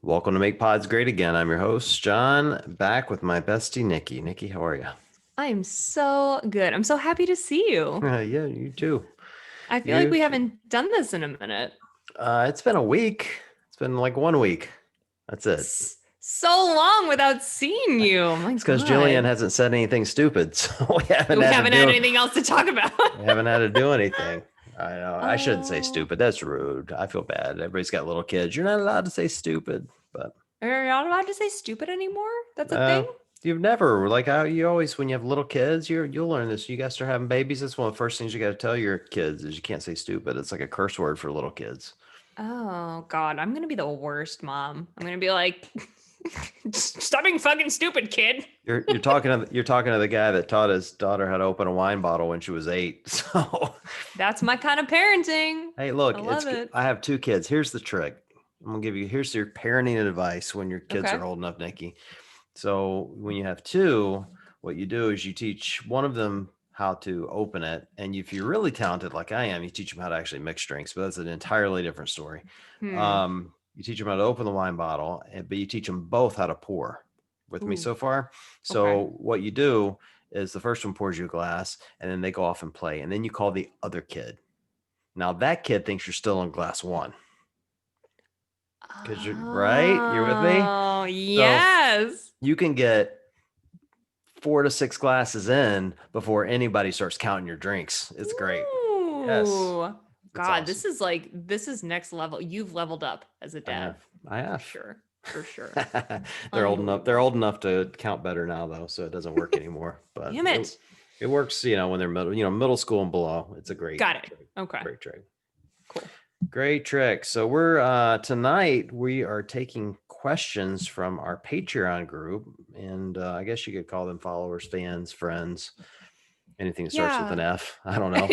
Welcome to Make Pods Great Again. I'm your host, John, back with my bestie, Nikki. Nikki, how are you? I am so good. I'm so happy to see you. Yeah, you too. I feel like You we too. haven't done this in a minute. It's been a week. It's been like 1 week. That's it. So long without seeing you. Oh my It's because Jillian God. hasn't said anything stupid, so We haven't had anything else to talk about. we haven't had to do anything. I know. I shouldn't say Oh, stupid. That's rude. I feel bad. Everybody's got little kids. You're not allowed to say stupid, but are you not allowed to say stupid anymore? That's a uh, thing? you've never like how you always when you have little kids, you'll learn this. You guys start having babies. That's one of the first things you got to tell your kids is you can't say stupid. It's like a curse word for little kids. Oh God, I'm gonna be the worst mom. I'm gonna be like, stop being fucking stupid, kid. You're talking to the guy that taught his daughter how to open a wine bottle when she was 8. So That's my kind of parenting. hey, I look, love it. I have 2 kids. Here's the trick. Here's your parenting advice when your kids Okay. are old enough, Nikki. So when you have two, what you do is you teach one of them how to open it. And if you're really talented like I am, you teach them how to actually mix drinks, but that's an entirely different story. Hmm. You teach them how to open the wine bottle, but you teach them both how to pour with me Ooh. so far. Okay. So what you do is the first one pours you a glass and then they go off and play. And then you call the other kid. Now that kid thinks you're still in glass one because you're right. You're with me. Oh, So yes. you can get 4 to 6 glasses in before anybody starts counting your drinks. It's great. Yes, Ooh. it's God, awesome. this is next level. You've leveled up as a I dad have. I for have. sure. For sure. They're old enough. They're Unbelievable. old enough to count better now, though, so it doesn't work anymore. But Damn it. it works. When they're middle school and below. It's a great Got it. trick. Okay. Great trick. Cool. Great trick. So we're tonight we are taking questions from our Patreon group, and I guess you could call them followers, fans, friends, anything that starts with Yeah. an F. I don't know.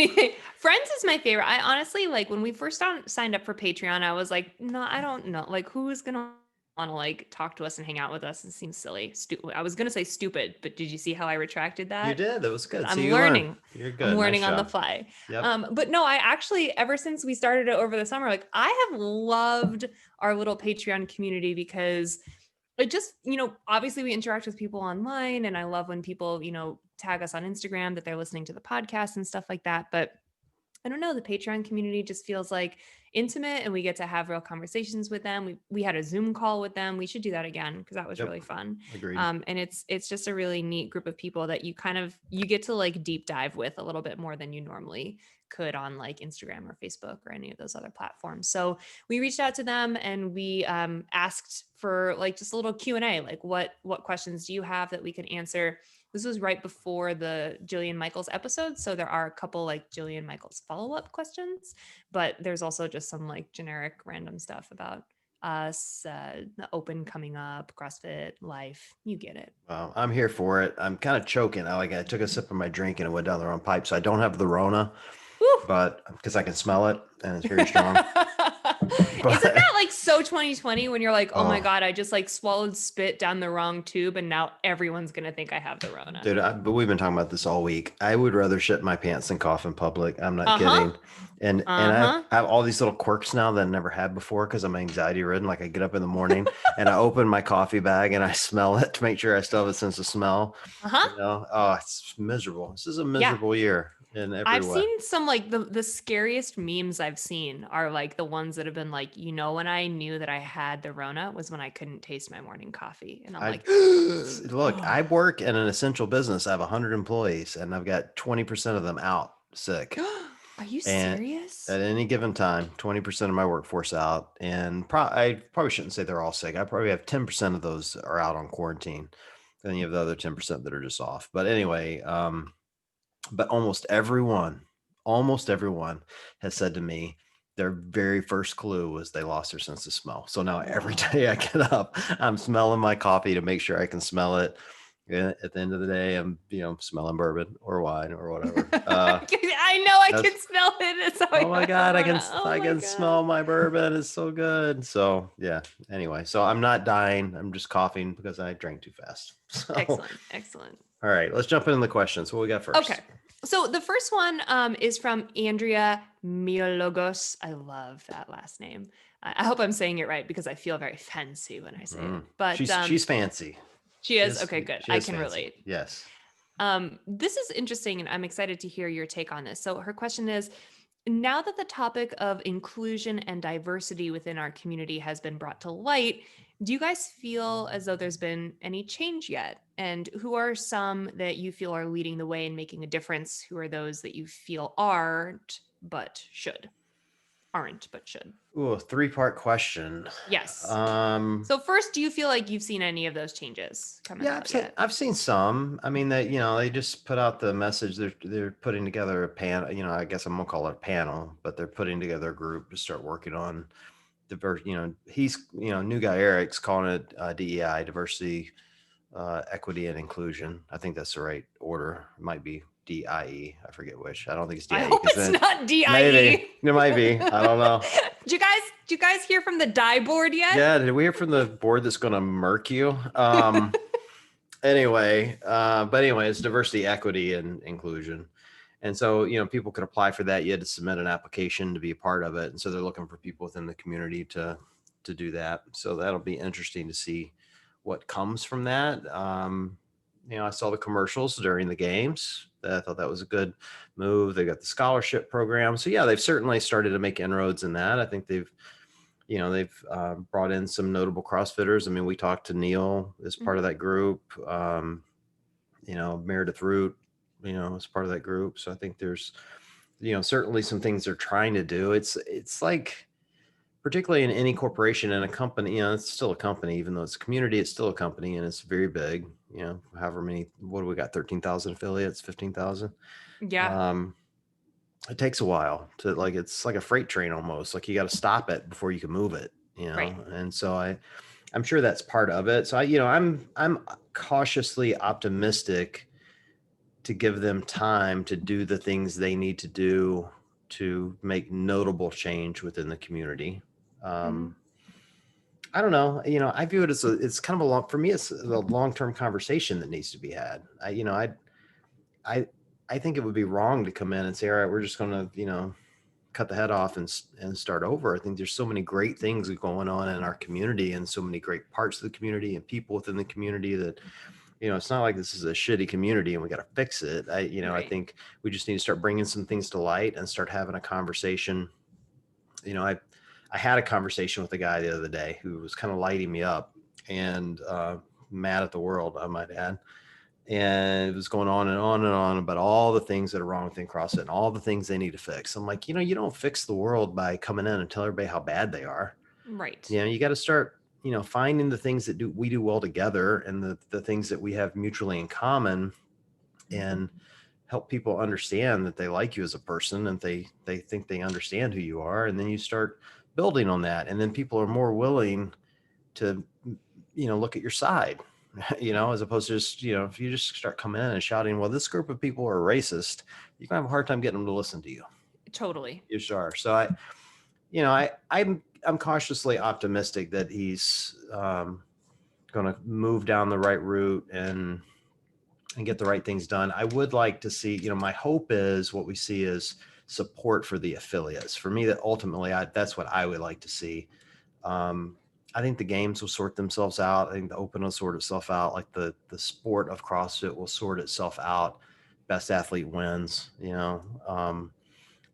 Friends is my favorite. I honestly like when we first signed up for Patreon, I was like, no, I don't know. Like, who is gonna want to like talk to us and hang out with us? It seems silly. I was gonna say stupid, but did you see how I retracted You that? did. That was Because good. See, I'm you learn. learning. You're I'm good. Nice learning on the job. fly. Yep. But no, I actually ever since we started it over the summer, like I have loved our little Patreon community because it just, obviously we interact with people online and I love when people, tag us on Instagram that they're listening to the podcast and stuff like that. But I don't know, the Patreon community just feels like intimate and we get to have real conversations with them. We had a Zoom call with them. We should do that again because that was Yep. really fun. Agreed. And it's just a really neat group of people that you get to like deep dive with a little bit more than you normally could on like Instagram or Facebook or any of those other platforms. So we reached out to them and we asked for like just a little Q&A, like what questions do you have that we could answer. This was right before the Jillian Michaels episode. So there are a couple like Jillian Michaels follow up questions, but there's also just some like generic random stuff about us, the open coming up, CrossFit, life. You get it. Well, I'm here for it. I'm kind of choking. I took a sip of my drink and it went down the wrong pipe. So I don't have the Rona, Woo! but because I can smell it and it's very Isn't strong. But that like so 2020 when you're like, oh my oh, God, I just like swallowed spit down the wrong tube and now everyone's going to think I have the Rona? dude, but we've been talking about this all week. I would rather shit my pants than cough in public. I'm not Uh huh. kidding. And Uh huh. I have all these little quirks now that I never had before because I'm anxiety ridden. Like I get up in the morning and I open my coffee bag and I smell it to make sure I still have a sense of smell. Uh huh. Oh, it's miserable. This is a Yeah. miserable year in every I've way. seen some like the scariest memes I've seen are like the ones that have been like, when I knew that I had the Rona was when I couldn't taste my morning coffee. And I'm I like, look, I work in an essential business. I have 100 employees and I've got 20% of them out sick. are you And serious? at any given time, 20% of my workforce out. And I probably shouldn't say they're all sick. I probably have 10% of those are out on quarantine. Then you have the other 10% that are just off. But anyway, but almost everyone has said to me, their very first clue was they lost their sense of smell. So now every Whoa. day I get up, I'm smelling my coffee to make sure I can smell it. And at the end of the day, I'm, smelling bourbon or wine or whatever. I know I That's can smell it. That's how I Oh know my I have God, Rona. Oh I my can God. smell my bourbon. It's so good. So yeah. Anyway, so I'm not dying. I'm just coughing because I drank too fast. So Excellent. Excellent. all right, let's jump into the questions. What we got Okay. first? So the first one is from Andrea Miologos. I love that last name. I hope I'm saying it right because I feel very fancy when I say it. But She's fancy. she is okay. Good. She I is can fancy. relate. Yes. This is interesting, and I'm excited to hear your take on this. So, her question is, now that the topic of inclusion and diversity within our community has been brought to light, do you guys feel as though there's been any change yet? And who are some that you feel are leading the way and making a difference? Who are those that you feel aren't but should? Aren't but should. Ooh, a three-part question. Yes. Um, So first, do you feel like you've seen any of those changes come yeah, about yet? I've seen some. I mean, that they just put out the message. They're putting together a panel. I guess I'm gonna call it a panel, but they're putting together a group to start working on diverse. He's new guy Eric's calling it DEI, diversity, equity, and inclusion. I think that's the right order. It might be DIE. I forget which. I don't think it's I DIE hope because it's then not maybe DIE. it might be. I don't know. Did you guys hear from the die board yet? Yeah, did we hear from the board that's going to murk you? Anyway, but anyway, it's diversity, equity, and inclusion. And so, people could apply for that. You had to submit an application to be a part of it. And so they're looking for people within the community to do that. So that'll be interesting to see what comes from that. I saw the commercials during the games. I thought that was a good move. They got the scholarship program. So yeah, they've certainly started to make inroads in that. I think they've brought in some notable CrossFitters. I mean, we talked to Neil as part of Mhm. that group. Meredith Root, as part of that group. So I think there's, certainly some things they're trying to do. It's like, particularly in any corporation and a company, it's still a company, even though it's a community, it's still a company and it's very big, however many, what do we got? 13,000 affiliates, 15,000. Yeah, Um, it takes a while to like, it's like a freight train almost, like you got to stop it before you can move it, right. And so I'm sure that's part of it. So I'm cautiously optimistic to give them time to do the things they need to do to make notable change within the community. Mhm. Um, I don't know. I view it as it's kind of a long, for me, it's a long-term conversation that needs to be had. I, I think it would be wrong to come in and say, all right, we're just going to, cut the head off and start over. I think there's so many great things going on in our community and so many great parts of the community and people within the community that, it's not like this is a shitty community and we got to fix it. I Right. think we just need to start bringing some things to light and start having a conversation. You know, I, I had a conversation with a guy the other day who was kind of lighting me up and mad at the world, I might add. And it was going on and on and on about all the things that are wrong within CrossFit and all the things they need to fix. I'm like, you don't fix the world by coming in and tell everybody how bad they are. Right. You got to start, finding the things that we do well together and the things that we have mutually in common and help people understand that they like you as a person and they think they understand who you are. And then you start building on that. And then people are more willing to, look at your side, as opposed to just, if you just start coming in and shouting, well, this group of people are racist, you can have a hard time getting them to listen to you. Totally. You are. So I'm cautiously optimistic that he's going to move down the right route and get the right things done. I would like to see, my hope is what we see is support for the affiliates. For me, that ultimately, that's what I would like to see. Um, I think the games will sort themselves out. I think the Open will sort itself out. Like the sport of CrossFit will sort itself out. Best athlete wins.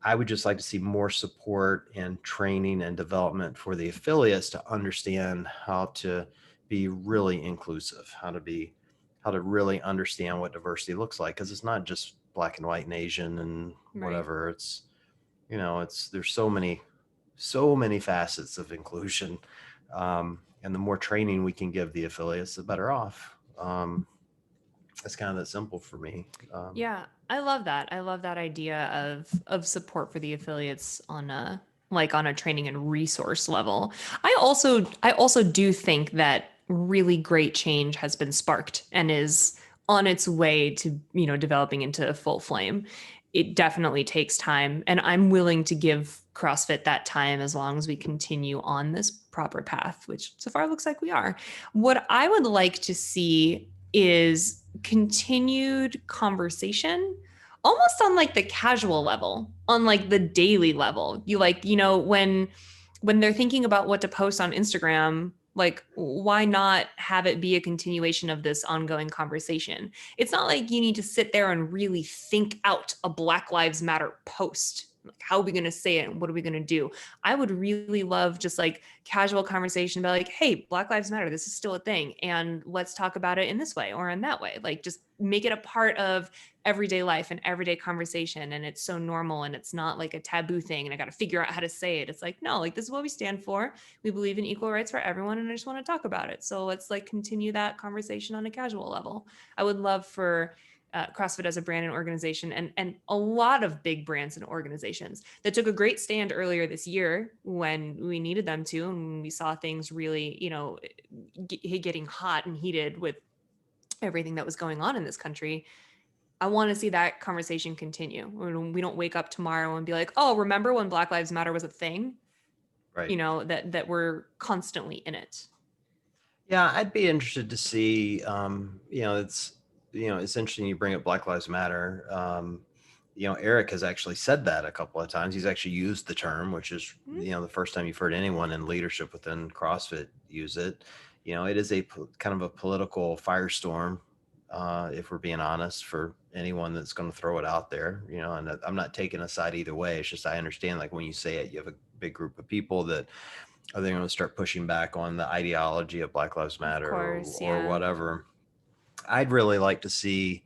I would just like to see more support and training and development for the affiliates to understand how to be really inclusive, how to really understand what diversity looks like. Cause it's not just black and white and Asian and Right. whatever. There's so many facets of inclusion. And the more training we can give the affiliates, the better off. It's kind of that simple for me. Yeah, I love that. I love that idea of support for the affiliates on a like on a training and resource level. I also do think that really great change has been sparked and is on its way to, developing into full flame. It definitely takes time, and I'm willing to give CrossFit that time as long as we continue on this proper path, which so far looks like we are. What I would like to see is continued conversation almost on like the casual level, on like the daily level. You like, when when they're thinking about what to post on Instagram, like why not have it be a continuation of this ongoing conversation? It's not like you need to sit there and really think out a Black Lives Matter post. Like, how are we going to say it? And what are we going to do? I would really love just like casual conversation about like, hey, Black Lives Matter. This is still a thing. And let's talk about it in this way or in that way. Like, just make it a part of everyday life and everyday conversation, and it's so normal and it's not like a taboo thing and I got to figure out how to say it. It's like, no, like this is what we stand for. We believe in equal rights for everyone and I just want to talk about it, so let's like continue that conversation on a casual level. I would love for CrossFit as a brand and organization, and a lot of big brands and organizations that took a great stand earlier this year when we needed them to, and we saw things really, getting hot and heated with everything that was going on in this country. I want to see that conversation continue. When we don't wake up tomorrow and be like, "Oh, remember when Black Lives Matter was a thing?" Right. That we're constantly in it. Yeah, I'd be interested to see. It's interesting you bring up Black Lives Matter. Eric has actually said that a couple of times. He's actually used the term, which is Mhm. the first time you've heard anyone in leadership within CrossFit use it. It is a kind of a political firestorm, if we're being honest, for anyone that's going to throw it out there. And I'm not taking a side either way. It's just I understand, like when you say it, you have a big group of people that are they going to start pushing back on the ideology of Black Lives Of Matter course, or yeah. whatever. I'd really like to see,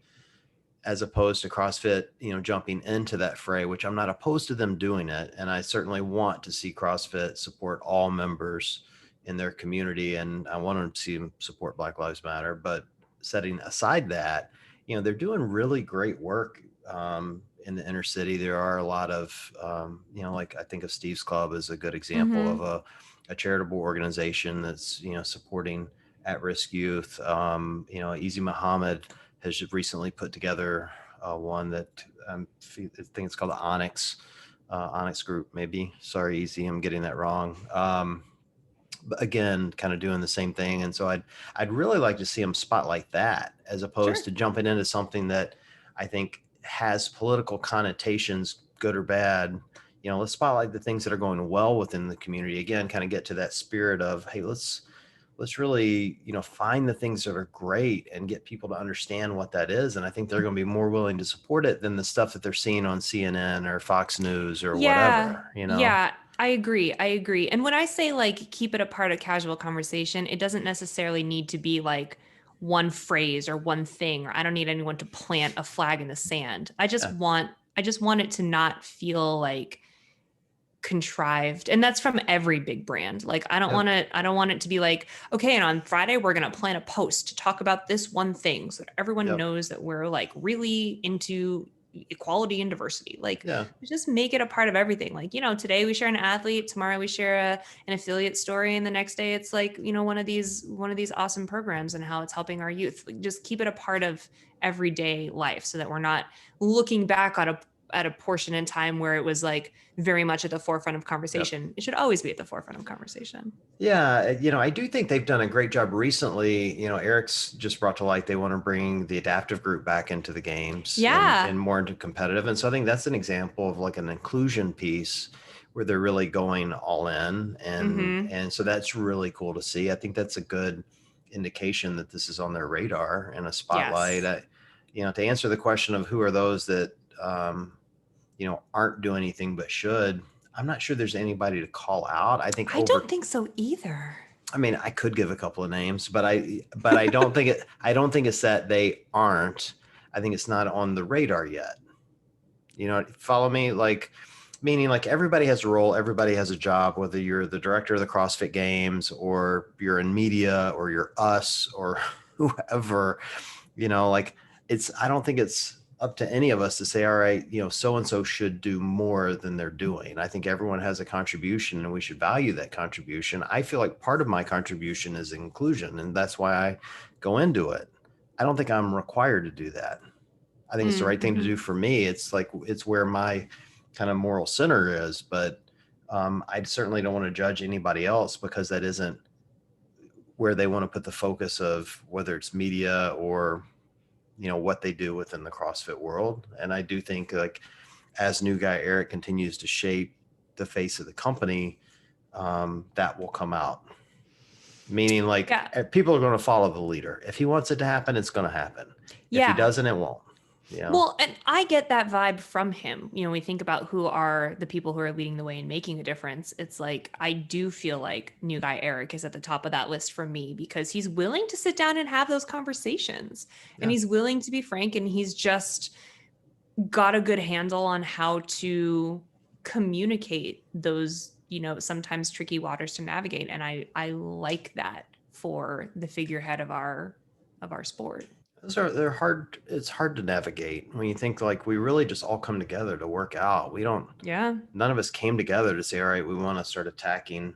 as opposed to CrossFit, jumping into that fray, which I'm not opposed to them doing it. And I certainly want to see CrossFit support all members in their community. And I want to see them support Black Lives Matter. But setting aside that, they're doing really great work in the inner city. There are a lot of, like I think of Steve's Club as a good example of Mm-hmm. a charitable organization that's, supporting at-risk youth. Easy Muhammad has recently put together one that I think it's called the Onyx Group, maybe. Sorry, Easy, I'm getting that wrong. But again, kind of doing the same thing, and so I'd really like to see them spotlight that as opposed Sure. to jumping into something that I think has political connotations, good or bad. Let's spotlight the things that are going well within the community. Again, kind of get to that spirit of, hey, let's really find the things that are great and get people to understand what that is, and I think they're going to be more willing to support it than the stuff that they're seeing on CNN or Fox News or Yeah. whatever. Yeah. I agree. I agree. And when I say like keep it a part of casual conversation, it doesn't necessarily need to be like one phrase or one thing, or I don't need anyone to plant a flag in the sand. Yeah, I just want it to not feel like contrived, and that's from every big brand. Like yep, I don't want it to be like, okay, and on Friday we're going to plan a post to talk about this one thing so that everyone yep, knows that we're like really into equality and diversity. Like, yeah, just make it a part of everything. Like, today we share an athlete, tomorrow we share an affiliate story, and the next day it's like, one of these awesome programs and how it's helping our youth. Like, just keep it a part of everyday life so that we're not looking back at a portion in time where it was like very much at the forefront of yep. conversation. It should always be at the forefront of conversation. Yeah, I do think they've done a great job recently. Eric's just brought to light they want to bring the adaptive group back into the games and Yeah. more into competitive. And so I think that's an example of like an inclusion piece where they're really going all in. And Mm-hmm. and so that's really cool to see. I think that's a good indication that this is on their radar and a spotlight. Yes. To answer the question of who are those that aren't doing anything but should, I'm not sure there's anybody to call out. I think I don't think so either. I mean, I could give a couple of names, but I don't think it's that they aren't. I think it's not on the radar yet. Follow me? Like, meaning like everybody has a role, everybody has a job, whether you're the director of the CrossFit Games or you're in media or you're us or whoever, like I don't think it's up to any of us to say, all right, so and so should do more than they're doing. I think everyone has a contribution and we should value that contribution. I feel like part of my contribution is inclusion, and that's why I go into it. I don't think I'm required to do that. I think it's the right thing to Mm-hmm. do for me. It's like it's where my kind of moral center is, but I certainly don't want to judge anybody else because that isn't where they want to put the focus of whether it's media or what they do within the CrossFit world. And I do think like as new guy Eric continues to shape the face of the company, that will come out. Meaning, like, Yeah. people are going to follow the leader. If he wants it to happen, it's going to happen. If he Yeah. doesn't, it won't. You know? Well, and I get that vibe from him. We think about who are the people who are leading the way and making a difference. It's like, I do feel like new guy Eric is at the top of that list for me because he's willing to sit down and have those conversations and Yeah. he's willing to be frank and he's just got a good handle on how to communicate those, sometimes tricky waters to navigate. And I like that for the figurehead of our sport. They're hard. It's hard to navigate when you think like we really just all come together to work out. We don't, Yeah. none of us came together to say, all right, we want to start attacking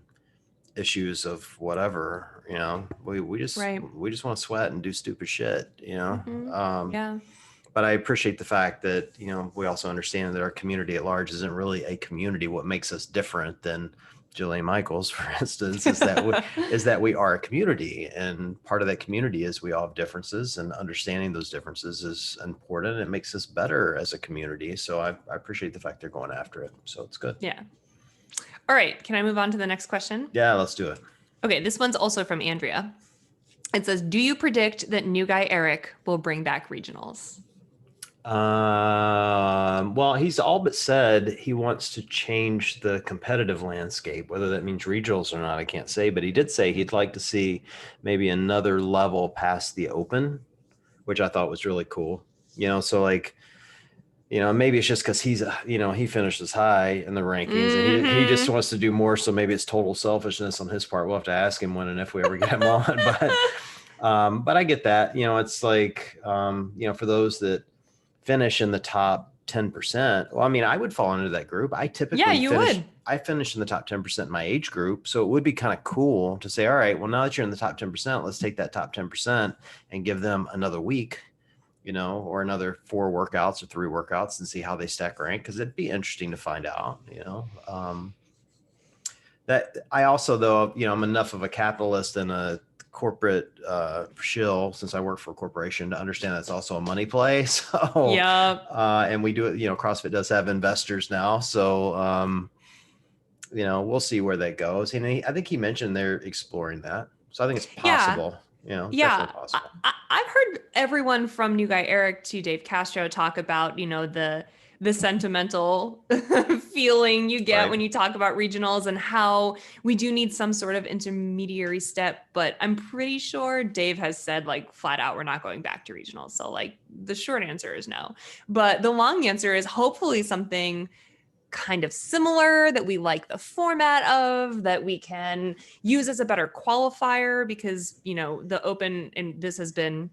issues of whatever, Right. we just want to sweat and do stupid shit. Hmm. Yeah. But I appreciate the fact that, we also understand that our community at large isn't really a community. What makes us different than Jillian Michaels, for instance, is that we are a community. And part of that community is we all have differences, and understanding those differences is important. It makes us better as a community. So I appreciate the fact they're going after it. So it's good. Yeah. All right. Can I move on to the next question? Yeah, let's do it. Okay. This one's also from Andrea. It says, do you predict that new guy Eric will bring back regionals? Well, he's all but said he wants to change the competitive landscape. Whether that means regionals or not, I can't say. But he did say he'd like to see maybe another level past the Open, which I thought was really cool. So like, maybe it's just because he finishes high in the rankings, and he just wants to do more. So maybe it's total selfishness on his part. We'll have to ask him when and if we ever get him on. But I get that. It's like, for those that finish in the top 10%. Well, I mean, I would fall into that group. I typically I finish in the top 10% in my age group. So it would be kind of cool to say, all right, well, now that you're in the top 10%, let's take that top 10% and give them another week, or another 4 workouts or 3 workouts and see how they stack rank. Cause it'd be interesting to find out, that I also, though, I'm enough of a capitalist and a corporate shill, since I work for a corporation, to understand that's also a money play. So Yeah. and we do it, CrossFit does have investors now. So we'll see where that goes. And I think he mentioned they're exploring that. So I think it's Yeah. possible, Yeah. definitely possible. I've heard everyone from new guy Eric to Dave Castro talk about, the sentimental feeling you get when you talk about regionals and how we do need some sort of intermediary step. But I'm pretty sure Dave has said like flat out, we're not going back to regionals. So like the short answer is no. But the long answer is hopefully something kind of similar that we like the format of, that we can use as a better qualifier, because the Open, and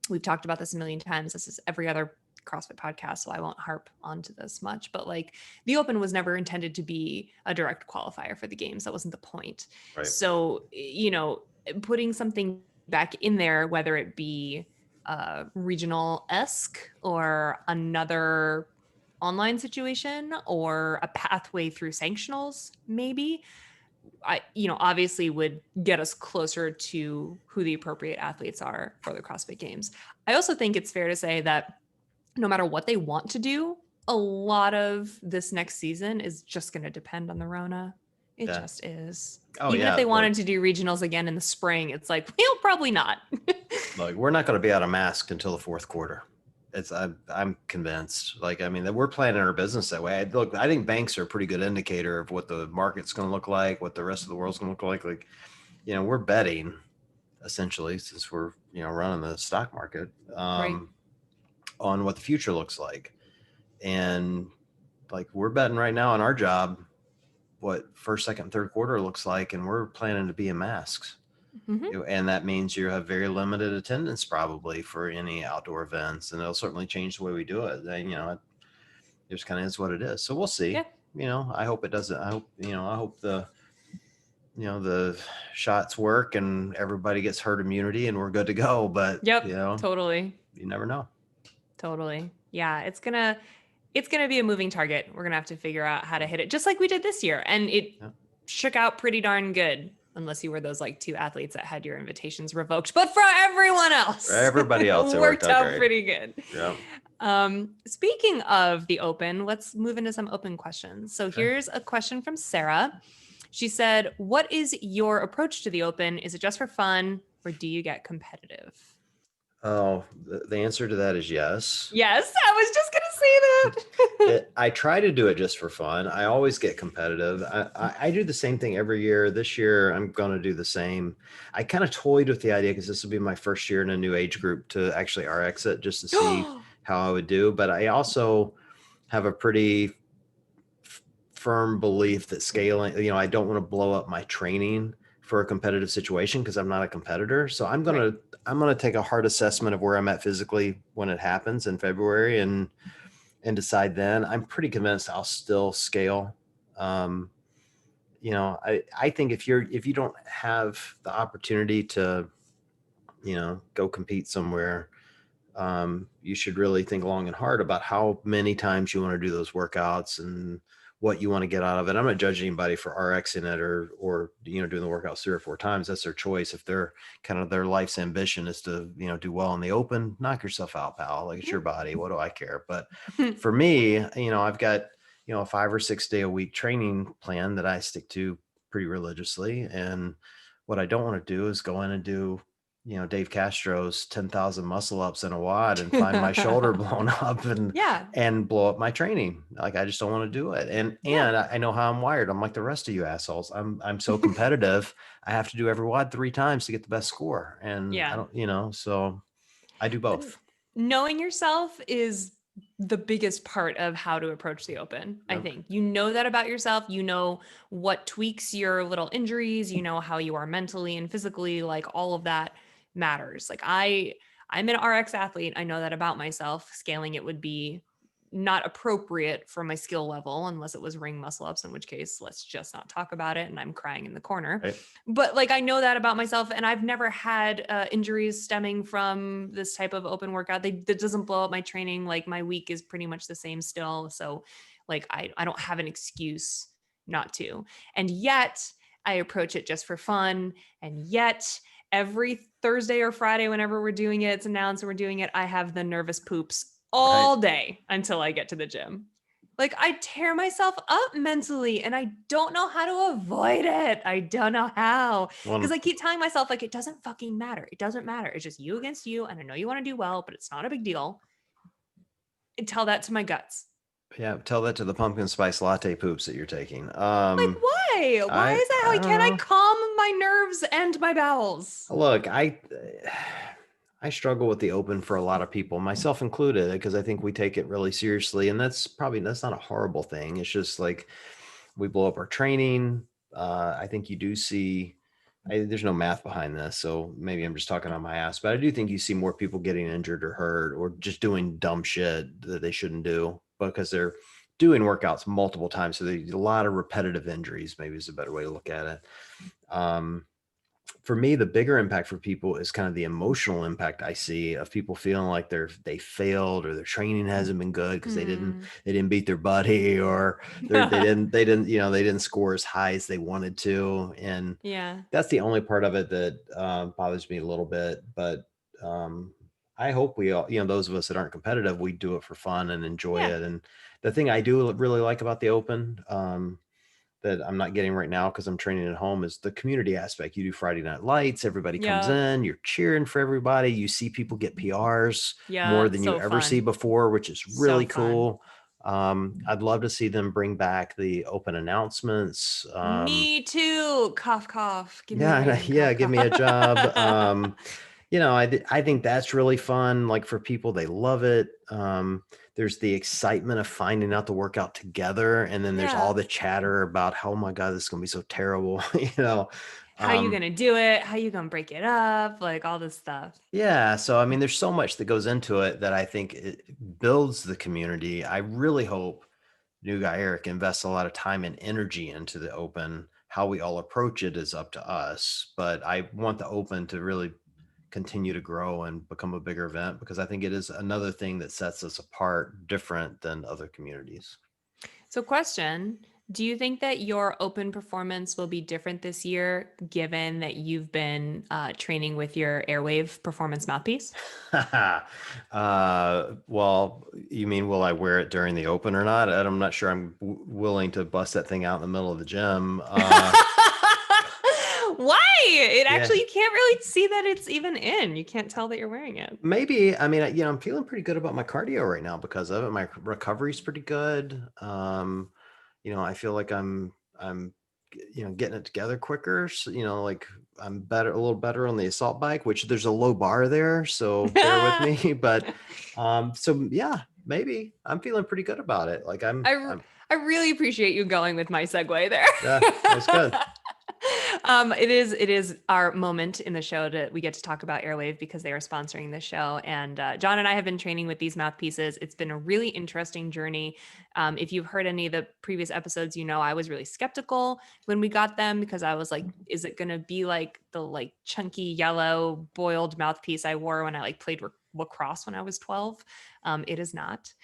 we've talked about this a million times, this is every other CrossFit podcast, so I won't harp onto this much, but like the Open was never intended to be a direct qualifier for the games. That wasn't the point. Right. So putting something back in there, whether it be regional-esque or another online situation or a pathway through sanctionals, maybe, obviously would get us closer to who the appropriate athletes are for the CrossFit Games. I also think it's fair to say that no matter what they want to do, a lot of this next season is just going to depend on the Rona. It just is. Even if they wanted to do regionals again in the spring, it's like, well, probably not. Look, we're not going to be out of mask until the 4th quarter. I'm convinced. Like, I mean, that we're planning our business that way. I think banks are a pretty good indicator of what the market's going to look like, what the rest of the world's going to look like. Like, we're betting essentially, since we're, running the stock market, Right. on what the future looks like. And like, we're betting right now on our job, what first, second, third quarter looks like. And we're planning to be in masks. Mm-hmm. And that means you have very limited attendance probably for any outdoor events, and it'll certainly change the way we do it. It just kind of is what it is. So we'll see. Yeah. I hope it doesn't. I hope the shots work and everybody gets herd immunity and we're good to go. But totally. You never know. Totally. Yeah, it's gonna be a moving target. We're gonna have to figure out how to hit it, just like we did this year, and it shook out pretty darn good. Unless you were those like 2 athletes that had your invitations revoked. But for everyone else, for everybody else, it worked out pretty good. Yeah. Speaking of the Open, let's move into some Open questions. So here's a question from Sarah. She said, "What is your approach to the open? Is it just for fun or do you get competitive?" Oh, the answer to that is yes. Yes, I was just going to say that. I try to do it just for fun. I always get competitive. I do the same thing every year. This year, I'm going to do the same. I kind of toyed with the idea because this will be my first year in a new age group to actually RX it just to see how I would do. But I also have a pretty firm belief that scaling, I don't want to blow up my training for a competitive situation because I'm not a competitor. So Right. I'm gonna take a hard assessment of where I'm at physically when it happens in February and decide then. I'm pretty convinced I'll still scale. Um, I think if you don't have the opportunity to, go compete somewhere, you should really think long and hard about how many times you want to do those workouts and what you want to get out of it. I'm not judging anybody for RXing it or doing the workouts 3 or 4 times. That's their choice. If they're kind of their life's ambition is to do well in the open, knock yourself out, pal. Like it's your body. What do I care? But for me, I've got a 5 or 6 day a week training plan that I stick to pretty religiously. And what I don't want to do is go in and do Dave Castro's 10,000 muscle ups in a wad and find my shoulder blown up Yeah. and blow up my training. Like I just don't want to do it. Yeah. And I know how I'm wired. I'm like the rest of you assholes. I'm so competitive. I have to do every wad 3 times to get the best score. And I Yeah. don't, so I do But both. knowing yourself is the biggest part of how to approach the open. I Yep. think you know that about yourself. You know what tweaks your little injuries. You know how you are mentally and physically. Like all of that matters. Like I'm an RX athlete. I know that about myself. Scaling it would be not appropriate for my skill level unless it was ring muscle ups, in which case let's just not talk about it and I'm crying in the corner. Right. But like I know that about myself, and I've never had injuries stemming from this type of open workout. That doesn't blow up my training. Like my week is pretty much the same still. So like I don't have an excuse not to. And yet I approach it just for fun. And yet every Thursday or Friday, whenever we're doing it, it's announced and we're doing it, I have the nervous poops Right. all day until I get to the gym. Like I tear myself up mentally and I don't know how to avoid it. I don't know how. Because One, I keep telling myself, like, it doesn't fucking matter. It doesn't matter. It's just you against you. And I know you want to do well, but it's not a big deal. And tell that to my guts. yeah, tell that to the pumpkin spice latte poops that you're taking. Like, why? Why is that how I don't can I know. calm my nerves and my bowels? Look, I struggle with the open for a lot of people, myself included, because I think we take it really seriously, and that's not a horrible thing. It's just like we blow up our training. I think you do see. There's no math behind this, so maybe I'm just talking on my ass, but I do think you see more people getting injured or hurt or just doing dumb shit that they shouldn't do because they're doing workouts multiple times. So there's a lot of repetitive injuries. Maybe is a better way to look at it. Um, for me, the bigger impact for people is kind of the emotional impact I see of people feeling like they failed or their training hasn't been good because Hmm. they didn't beat their buddy or they didn't score as high as they wanted to, and Yeah. that's the only part of it that bothers me a little bit. But um, I hope we all, those of us that aren't competitive, we do it for fun and enjoy Yeah. it. And the thing I do really like about the open, that I'm not getting right now because I'm training at home is the community aspect. You do Friday night lights, everybody comes Yep. in, you're cheering for everybody. You see people get PRs more Yeah. than you So ever see fun. before, which is So really fun. cool. I'd love to see them bring back the open announcements. Me too. Cough, cough. Give me a Yeah, ring. yeah, Cough, give cough. me a job. I think that's really fun. Like for people, they love it. There's the excitement of finding out the workout together, and then there's all Yeah. the chatter about, oh my God, this is gonna be so terrible. you know. How you Um, gonna do it? How you gonna break it up? Like all this stuff. yeah, so I mean, there's so much that goes into it that I think it builds the community. I really hope new guy Eric invests a lot of time and energy into the open. How we all approach it is up to us, but I want the open to really continue to grow and become a bigger event because I think it is another thing that sets us apart different than other communities. So question. Do you think that your open performance will be different this year, given that you've been training with your Airwave performance mouthpiece? Well, you mean will I wear it during the open or not? I'm not sure I'm willing to bust that thing out in the middle of the gym. Why? It Yeah, actually, you can't really see that it's even in. You can't tell that you're wearing it. maybe. I mean, I'm feeling pretty good about my cardio right now because of it. My recovery's pretty good. I feel like I'm getting it together quicker. So, like I'm better, a little better on the assault bike, which there's a low bar there, so bear with me. But so yeah, maybe I'm feeling pretty good about it. Like I, r- I'm I really appreciate you going with my segue there. yeah, that was good. It is our moment in the show that we get to talk about Airwave because they are sponsoring the show. And John and I have been training with these mouthpieces. It's been a really interesting journey. If you've heard any of the previous episodes, I was really skeptical when we got them because I was like, is it going to be like the like chunky yellow boiled mouthpiece I wore when I like played lacrosse when I was 12? It is not.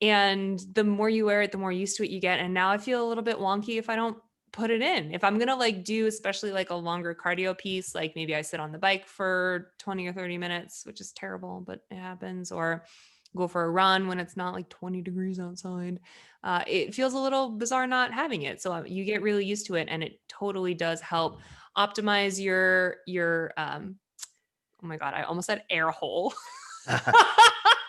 And the more you wear it, the more used to it you get. And now I feel a little bit wonky if I don't put it in. If I'm gonna like do especially like a longer cardio piece, like maybe I sit on the bike for 20 or 30 minutes, which is terrible, but it happens, or go for a run when it's not like 20 degrees outside. It feels a little bizarre not having it. So you get really used to it, and it totally does help optimize your. Oh my god, I almost said air hole.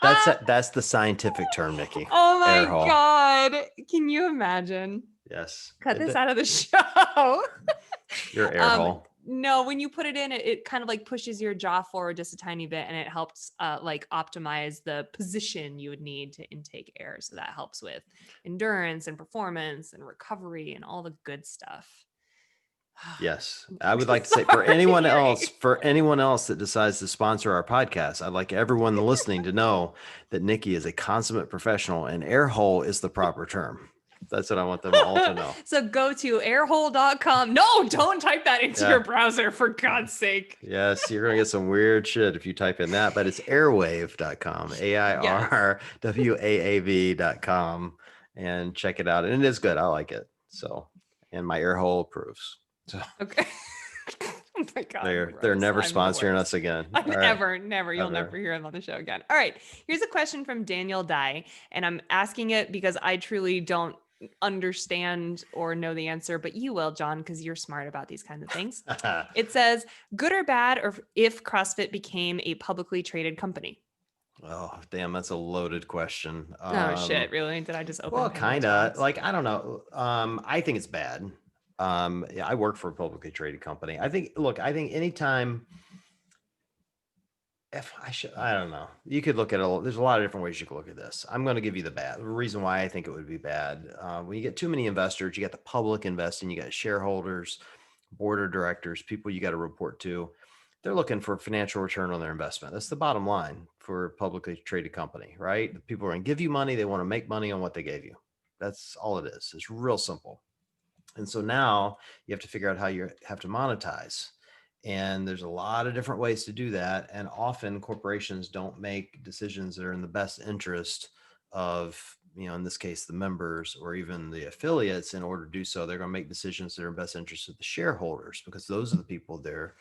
That's the scientific term, Nikki. Oh Air my hole. god. Can you imagine? Yes. Cut this out of the show. Your air um, hole. no, when you put it in, it kind of like pushes your jaw forward just a tiny bit and it helps like optimize the position you would need to intake air. So that helps with endurance and performance and recovery and all the good stuff. Yes. I would like to say Sorry. for anyone else that decides to sponsor our podcast, I'd like everyone listening to know that Nikki is a consummate professional and air hole is the proper term. That's what I want them all to know. So go to airhole.com. No, don't type that into your Yeah. browser for God's sake. Yes, you're going to get some weird shit if you type in that, but it's airwave.com, Yes. AIRWAAV.com, and check it out. And it is good. I like it. So, and my air hole approves. So Okay. Oh my God. they're Gross. never I'm the sponsoring us worst. again. I'm All right. ever, never. You'll never Ever. hear him on the show again. All right. Here's a question from Daniel Dye. And I'm asking it because I truly don't understand or know the answer, but you will, John, because you're smart about these kinds of things. It says, good or bad, or if CrossFit became a publicly traded company? Oh, damn, that's a loaded question. Oh, shit. Really? Did I just open Well, Pandora's kind of box? like, I don't know. I think it's bad. Yeah, I work for a publicly traded company. I think anytime if I should, I don't know. You could look at it. There's a lot of different ways you could look at this. I'm going to give you the bad. The reason why I think it would be bad. When you get too many investors, you got the public investing, you got shareholders, board of directors, people you got to report to. They're looking for financial return on their investment. That's the bottom line for a publicly traded company, right? The people are going to give you money. They want to make money on what they gave you. That's all it is. It's real simple. And so now you have to figure out how you have to monetize. And there's a lot of different ways to do that. And often corporations don't make decisions that are in the best interest of, in this case, the members or even the affiliates. In order to do so, they're going to make decisions that are in best interest of the shareholders because those are the people they're,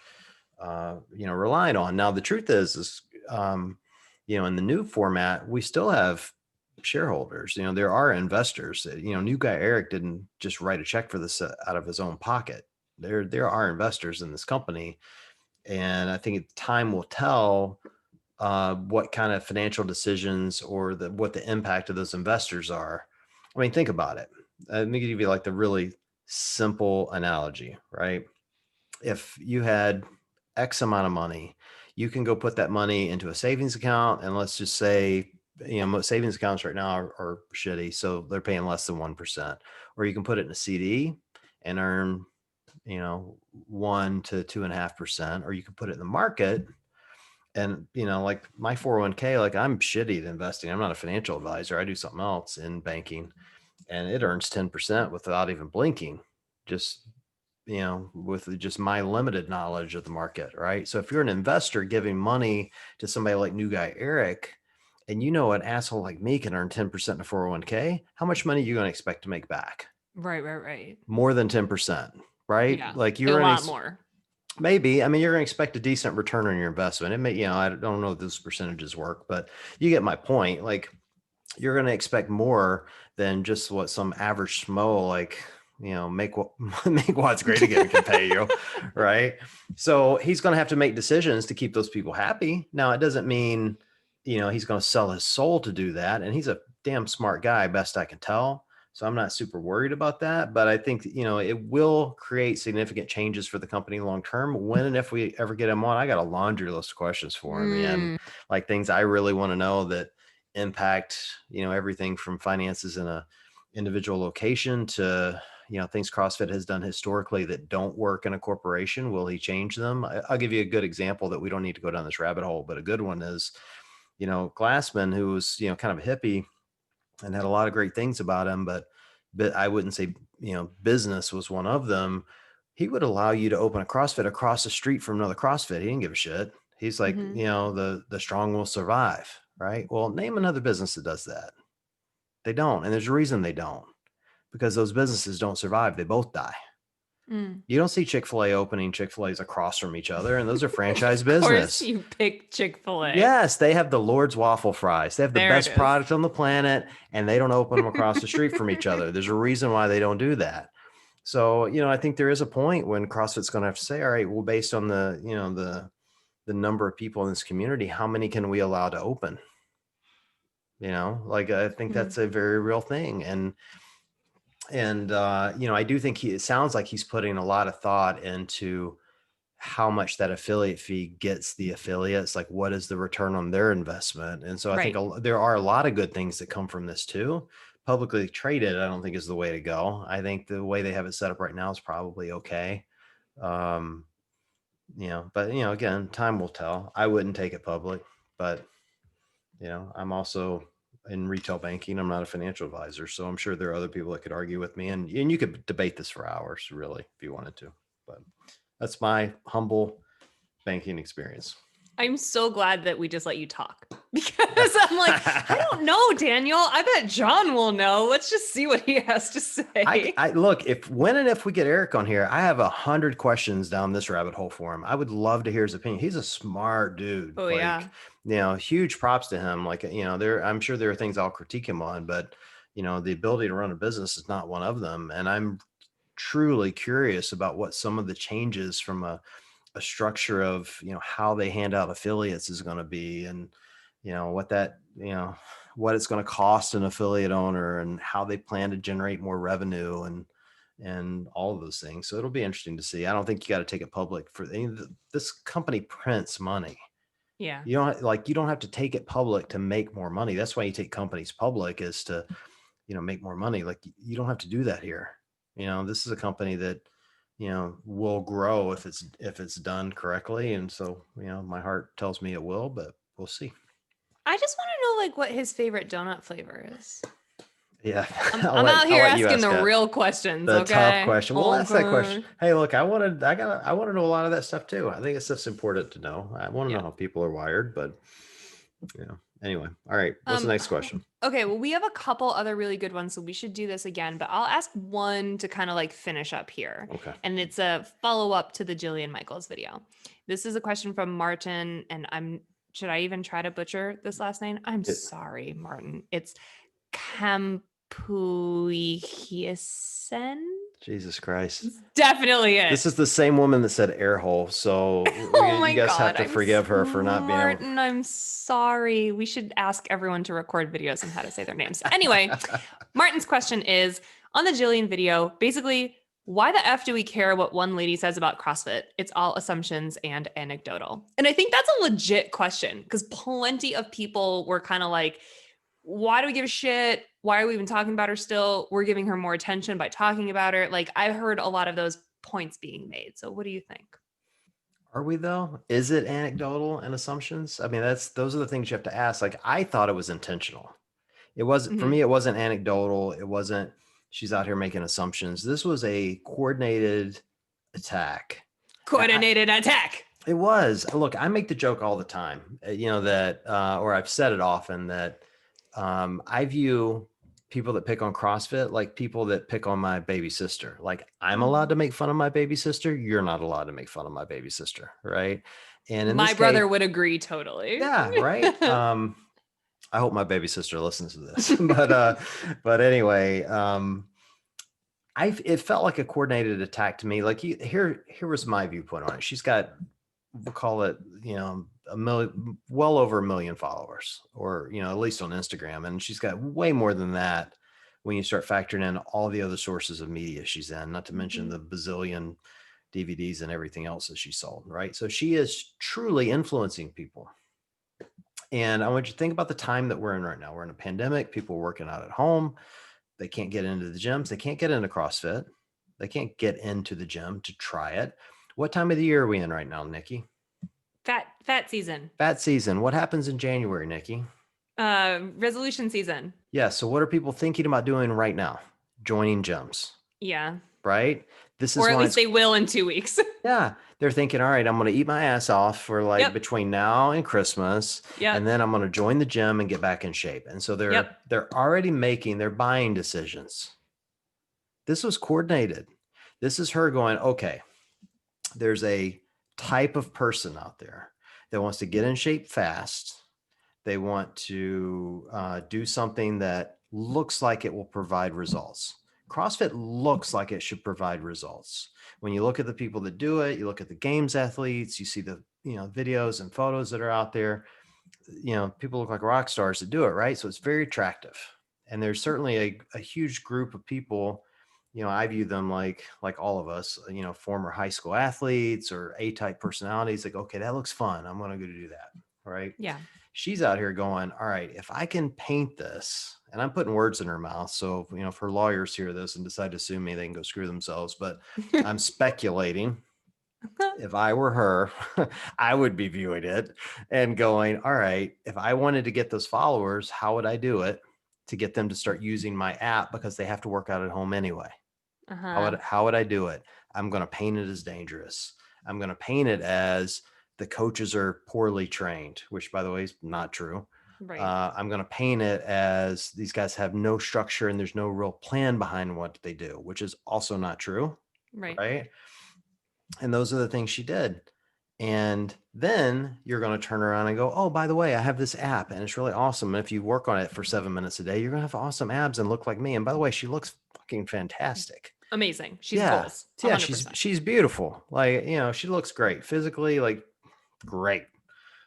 relying on. Now, the truth is, in the new format, we still have shareholders. There are investors. New guy Eric didn't just write a check for this out of his own pocket. There are investors in this company, and I think time will tell what kind of financial decisions or what the impact of those investors are. I mean, think about it. Let me give you like the really simple analogy, right? If you had X amount of money, you can go put that money into a savings account. And let's just say, most savings accounts right now are shitty. So they're paying less than 1%. Or you can put it in a CD and earn, 1 to 2.5%. Or you can put it in the market. And, like my 401k, like I'm shitty at investing. I'm not a financial advisor. I do something else in banking and it earns 10% without even blinking. Just with just my limited knowledge of the market, right? So if you're an investor giving money to somebody like new guy Eric, and an asshole like me can earn 10% in a 401k, how much money are you going to expect to make back? Right, right, right. More than 10%, right? Yeah. Like A you're going lot to more. maybe, I mean, you're going to expect a decent return on your investment. It may, I don't know if those percentages work, but you get my point. Like you're going to expect more than just what some average schmo like make what make what's great again can pay you, right? So he's going to have to make decisions to keep those people happy. Now it doesn't mean he's going to sell his soul to do that, and he's a damn smart guy, best I can tell. So I'm not super worried about that, but I think it will create significant changes for the company long term. When and if we ever get him on, I got a laundry list of questions for him, and Mm, like things I really want to know that impact everything from finances in a individual location to things CrossFit has done historically that don't work in a corporation. Will he change them? I'll give you a good example that we don't need to go down this rabbit hole, but a good one is Glassman, who was kind of a hippie and had a lot of great things about him, but I wouldn't say business was one of them. He would allow you to open a CrossFit across the street from another CrossFit. He didn't give a shit. He's like, hmm the strong will survive, right? Well, name another business that does that. They don't, and there's a reason they don't, because those businesses don't survive. They both die. mm. You don't see Chick-fil-A opening Chick-fil-A's across from each other, and those are franchise Of course, business. you pick Chick-fil-A. Yes, they have the Lord's waffle fries. They have the There it best is. product on the planet, and they don't open them across the street from each other. There's a reason why they don't do that. So, I think there is a point when CrossFit's going to have to say, all right, well, based on the number of people in this community, how many can we allow to open? Like I think Mm, that's a very real thing. And I do think it sounds like he's putting a lot of thought into how much that affiliate fee gets the affiliates, like what is the return on their investment. And so I think right. there are a lot of good things that come from this too. Publicly traded, I don't think is the way to go. I think the way they have it set up right now is probably okay. Um, but again, time will tell. I wouldn't take it public, but I'm also in retail banking. I'm not a financial advisor, so I'm sure there are other people that could argue with me, and you could debate this for hours, really, if you wanted to. But that's my humble banking experience. I'm so glad that we just let you talk because I'm like, I don't know, Daniel. I bet John will know. Let's just see what he has to say. I look, if when and if we get Eric on here, I have 100 questions down this rabbit hole for him. I would love to hear his opinion. He's a smart dude. Oh, Like, yeah. huge props to him. Like, I'm sure there are things I'll critique him on, but the ability to run a business is not one of them. And I'm truly curious about what some of the changes from a structure of how they hand out affiliates is going to be, and what that what it's going to cost an affiliate owner, and how they plan to generate more revenue, and all of those things. So it'll be interesting to see. I don't think you got to take it public for this company prints money. Yeah. You don't have to take it public to make more money. That's why you take companies public, is to make more money. Like you don't have to do that here. This is a company that will grow if it's done correctly. And so my heart tells me it will, but we'll see. I just want to know like what his favorite donut flavor is. Yeah. I'm out I'll here let you asking ask the that. real questions, The tough okay? question. We'll ask that question. Okay. Hey, look, I want to know a lot of that stuff too. I think it's stuff's important to know. I want to know Yeah. how people are wired, but anyway. All right. What's the Um next question? okay, well we have a couple other really good ones, so we should do this again, but I'll ask one to kind of like finish up here. Okay. And it's a follow-up to the Jillian Michaels video. This is a question from Martin, and I'm should I even try to butcher this last name? I'm It, sorry, Martin. It's Campuhiesen. Jesus Christ. Definitely it. This is the same woman that said air hole. So Oh you my guys have God. to forgive her for not being able. Martin, I'm sorry. We should ask everyone to record videos on how to say their names. Anyway, Martin's question is on the Jillian video, basically, why the F do we care what one lady says about CrossFit? It's all assumptions and anecdotal. And I think that's a legit question because plenty of people were kind of like, why do we give a shit? Why are we even talking about her still? We're giving her more attention by talking about her. Like I heard a lot of those points being made. So what do you think? Are we though? Is it anecdotal and assumptions? I mean, those are the things you have to ask. Like I thought it was intentional. It was for Mhm. me, it wasn't anecdotal. It wasn't she's out here making assumptions. This was a coordinated attack. Coordinated attack. It was. Look, I make the joke all the time, that, or I've said it often that I view people that pick on CrossFit, like people that pick on my baby sister. Like I'm allowed Oh. to make fun of my baby sister. You're not allowed to make fun of my baby sister. Right. And in My this case, brother would agree totally. yeah, right. I hope my baby sister listens to this, but anyway, it felt like a coordinated attack to me. Like here was my viewpoint on it. She's got, we'll call it, a million, well over 1 million followers, or, at least on Instagram. And she's got way more than that when you start factoring in all the other sources of media she's in, not to mention Mhm. the bazillion DVDs and everything else that she sold. Right. So she is truly influencing people. And I want you to think about the time that we're in right now. We're in a pandemic, people are working out at home. They can't get into the gyms. They can't get into CrossFit. They can't get into the gym to try it. What time of the year are we in right now, Nikki? Fat season. Fat season. What happens in January, Nikki? Resolution season. Yeah. So what are people thinking about doing right now? Joining gyms, Yeah. right? This Or is at why least it's, they will in 2 weeks. yeah, they're thinking, all right, I'm going to eat my ass off for like Yep. between now and Christmas, Yep. and then I'm going to join the gym and get back in shape. And so Yep. they're already making their buying decisions. This was coordinated. This is her going, okay, there's a type of person out there that wants to get in shape fast. They want to do something that looks like it will provide results. CrossFit looks like it should provide results. When you look at the people that do it, you look at the games athletes, you see the videos and photos that are out there. People look like rock stars that do it, right? So it's very attractive. And there's certainly a huge group of people, I view them like all of us, former high school athletes or A-type personalities, like, okay, that looks fun. I'm going to go do that. Right. Yeah. She's out here going, all right, if I can paint this, and I'm putting words in her mouth. So, if her lawyers hear this and decide to sue me, they can go screw themselves. But I'm speculating. If I were her, I would be viewing it and going, all right, if I wanted to get those followers, how would I do it to get them to start using my app, because they have to work out at home anyway? Uh-huh. How would I do it? I'm going to paint it as dangerous. I'm going to paint it as the coaches are poorly trained, which, by the way, is not true. Right. I'm going to paint it as these guys have no structure and there's no real plan behind what they do, which is also not true. Right. Right. And those are the things she did. And then you're going to turn around and go, oh, by the way, I have this app and it's really awesome. And if you work on it for 7 minutes a day, you're going to have awesome abs and look like me. And by the way, she looks fucking fantastic. Amazing. She's Yeah. goals. Yeah. 100%. She's beautiful. Like, she looks great physically, like great.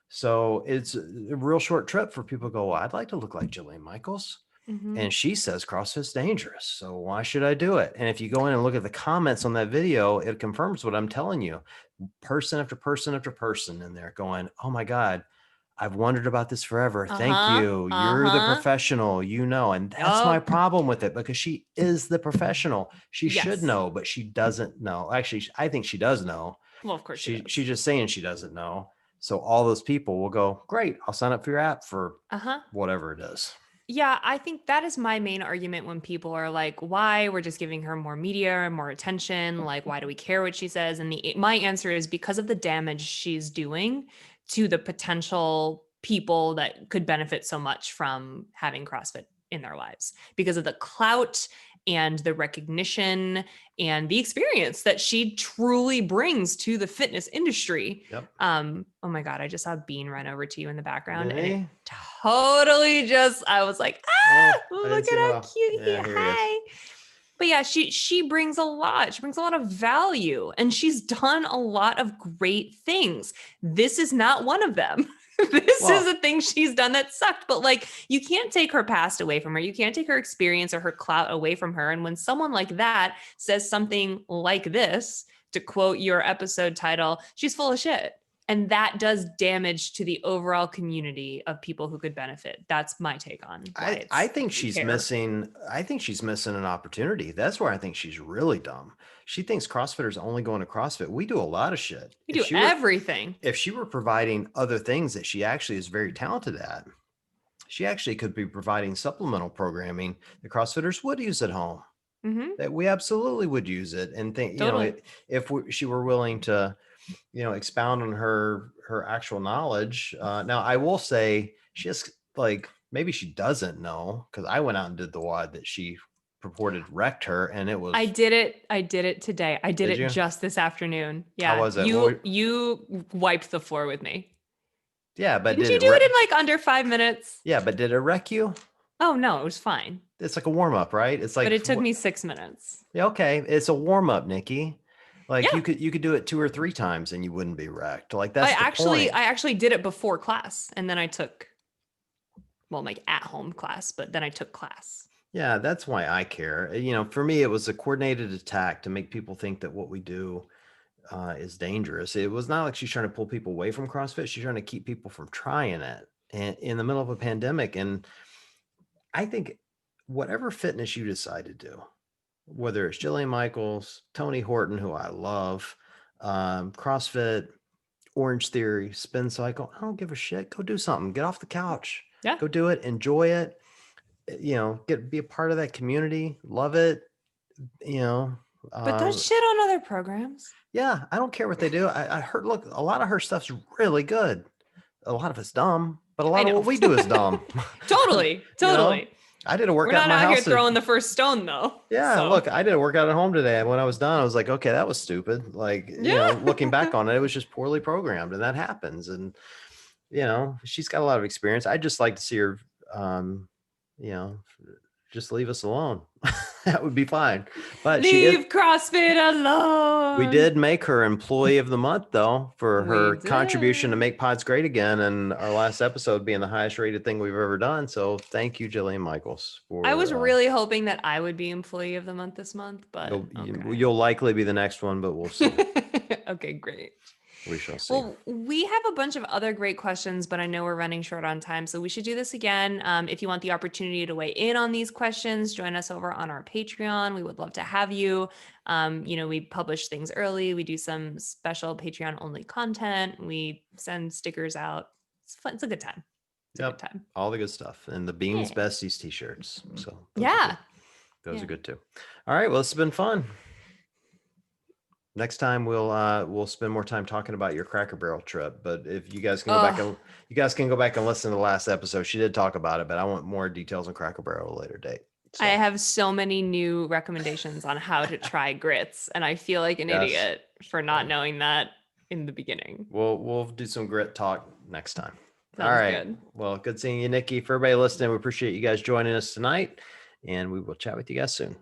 So it's a real short trip for people to go, well, I'd like to look like Jillian Michaels. Mm-hmm. And she says CrossFit's dangerous. So why should I do it? And if you go in and look at the comments on that video, it confirms what I'm telling you. Person after person after person in there going, oh my God, I've wondered about this forever. Thank Uh-huh. you. You're the Uh-huh. professional, And that's my Yup. problem with it, because she is the professional. She should Yes. know, but she doesn't know. Actually, I think she does know. Well, of course she She's does. just saying she doesn't know. So all those people will go, great, I'll sign up for your app for Uh-huh. whatever it is. Yeah, I think that is my main argument when people are like, why we're just giving her more media and more attention? Like, why do we care what she says? And my answer is because of the damage she's doing to the potential people that could benefit so much from having CrossFit in their lives, because of the clout and the recognition and the experience that she truly brings to the fitness industry. Yep. Oh my God, I just saw Bean run over to you in the background Did and it he? totally just, I was like, Oh, ah, I look didn't at see how well. cute he Yeah, here he is. hi. But yeah, she brings a lot. She brings a lot of value and she's done a lot of great things. This is not one of them. This is Well, a thing she's done that sucked, but like you can't take her past away from her. You can't take her experience or her clout away from her. And when someone like that says something like this, to quote your episode title, she's full of shit. And that does damage to the overall community of people who could benefit. That's my take on why I it's think we she's care. missing. I think she's missing an opportunity. That's where I think she's really dumb. She thinks CrossFitters only going to CrossFit. We do a lot of shit. We do everything. If she were providing other things that she actually is very talented at, she actually could be providing supplemental programming that CrossFitters would use at home. Mm-hmm. That we absolutely would use it, and think, Totally. if she were willing to, expound on her actual knowledge. Now, I will say she has like maybe she doesn't know, because I went out and did the WOD that she purported wrecked her, and it was. I did it today. I did Did it you? just this afternoon. How Yeah. was it? What were, You wiped the floor with me. yeah, but Didn't did you it do wreck? it in like under 5 minutes? Yeah, but did it wreck you? Oh no, it was fine. It's like a warm up, right? It's But like it took me 6 minutes. yeah, okay, it's a warm up, Nikki. Like Yeah. you could do it 2 or 3 times and you wouldn't be wrecked. Like that's the point. I actually did it before class and then I took, well, like at home class, but then I took class. Yeah, that's why I care. For me, it was a coordinated attack to make people think that what we do is dangerous. It was not like she's trying to pull people away from CrossFit. She's trying to keep people from trying it, and in the middle of a pandemic. And I think whatever fitness you decide to do, whether it's Jillian Michaels, Tony Horton, who I love, CrossFit, Orange Theory, Spin Cycle, I don't give a shit. Go do something. Get off the couch. Yeah. Go do it. Enjoy it. Be a part of that community. Love it. You know, But don't um, shit on other programs. yeah, I don't care what they do. I heard, look, a lot of her stuff's really good. A lot of it's dumb, but a I lot of know. what we do is dumb. Totally. You know, Totally. I did a We're workout in not my out here house. throwing the first stone though. Yeah, So, look, I did a workout at home today. And when I was done, I was like, okay, that was stupid. Like, looking back yeah. on it, it was just poorly programmed, and that happens. And, she's got a lot of experience. I'd just like to see her, um, you know, just leave us alone. That would be fine. But Leave CrossFit we alone. did make her employee of the month, though, for We her contribution to did. make pods great again. And our last episode being the highest rated thing we've ever done. So thank you, Jillian Michaels, I was for, really hoping that I would be employee of the month this month, but okay. you'll likely be the next one, but we'll see. Okay, great. We shall see. Well, we have a bunch of other great questions, but I know we're running short on time, so we should do this again. If you want the opportunity to weigh in on these questions, join us over on our Patreon. We would love to have you. We publish things early. We do some special Patreon only content. We send stickers out. It's fun. It's a good time. It's a good time. All the good stuff. And the Beans Yeah. Besties t-shirts. So Yeah. those are good too. All right. Well, it's been fun. Next time we'll spend more time talking about your Cracker Barrel trip. But if you guys can go back and listen to the last episode, she did talk about it, but I want more details on Cracker Barrel at a later date. So. I have so many new recommendations on how to try grits, and I feel like an idiot for not knowing that in the beginning. We'll do some grit talk next time. Sounds all right. Good. Well, good seeing you, Nikki. For everybody listening, we appreciate you guys joining us tonight, and we will chat with you guys soon.